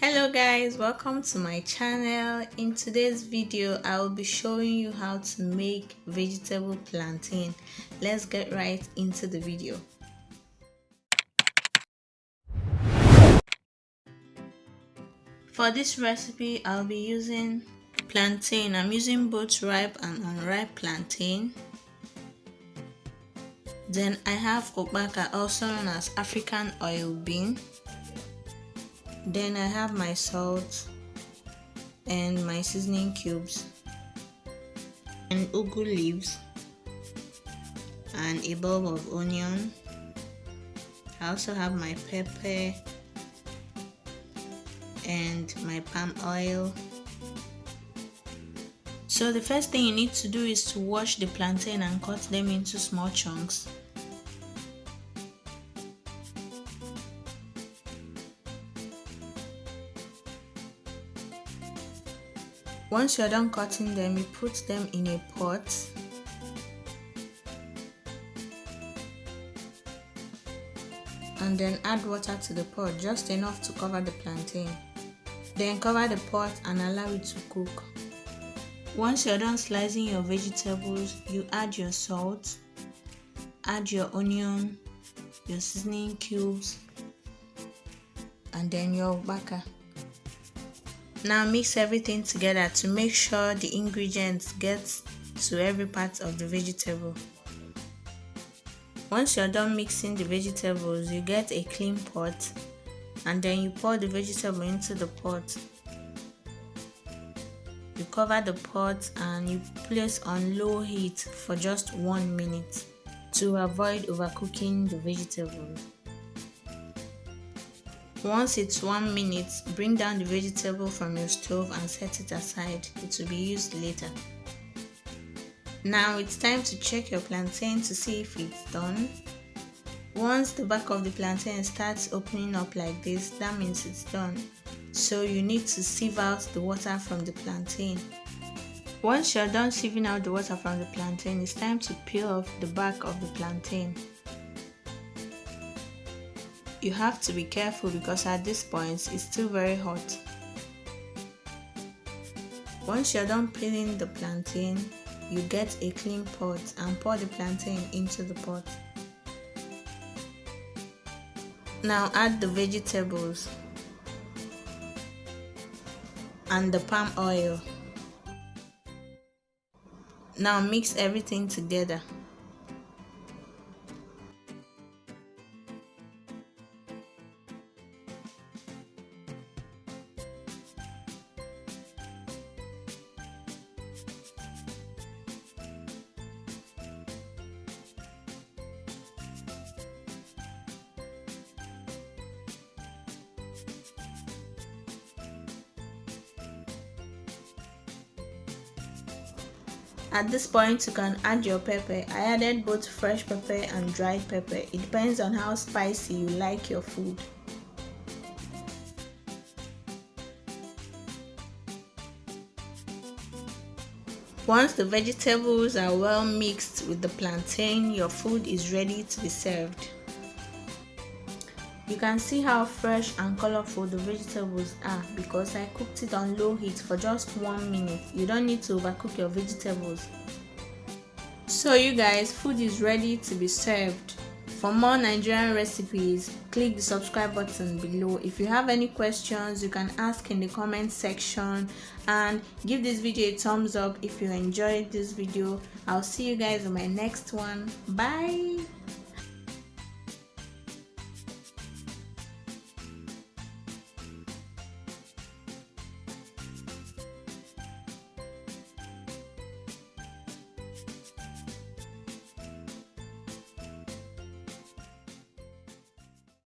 Hello guys, welcome to my channel. In today's video I will be showing you how to make vegetable plantain. Let's get right into the video. For this recipe I'll be using plantain. I'm using both ripe and unripe plantain. Then I have Ukpaka, also known as African oil bean. Then I have my salt and my seasoning cubes and ugu leaves and a bulb of onion. I also have my pepper and my palm oil. So the first thing you need to do is to wash the plantain and cut them into small chunks. Once you're done cutting them, you put them in a pot. And then add water to the pot, just enough to cover the plantain. Then cover the pot and allow it to cook. Once you're done slicing your vegetables, you add your salt, add your onion, your seasoning cubes, and then your Ukpaka. Now mix everything together to make sure the ingredients get to every part of the vegetable. Once you're done mixing the vegetables, you get a clean pot and then you pour the vegetable into the pot. You cover the pot and you place on low heat for just 1 minute to avoid overcooking the vegetables. Once it's 1 minute, bring down the vegetable from your stove and set it aside. It will be used later. Now it's time to check your plantain to see if it's done. Once the back of the plantain starts opening up like this, that means it's done. So you need to sieve out the water from the plantain. Once you're done sieving out the water from the plantain, it's time to peel off the back of the plantain. You have to be careful because at this point it's still very hot. Once you're done peeling the plantain, you get a clean pot and pour the plantain into the pot. Now add the vegetables and the palm oil. Now mix everything together. At this point, you can add your pepper. I added both fresh pepper and dried pepper. It depends on how spicy you like your food. Once the vegetables are well mixed with the plantain, your food is ready to be served. You can see how fresh and colorful the vegetables are because I cooked it on low heat for just 1 minute. You don't need to overcook your vegetables. So you guys, food is ready to be served. For more Nigerian recipes, click the subscribe button below. If you have any questions, you can ask in the comment section, and give this video a thumbs up if you enjoyed this video. I'll see you guys in my next one. Bye.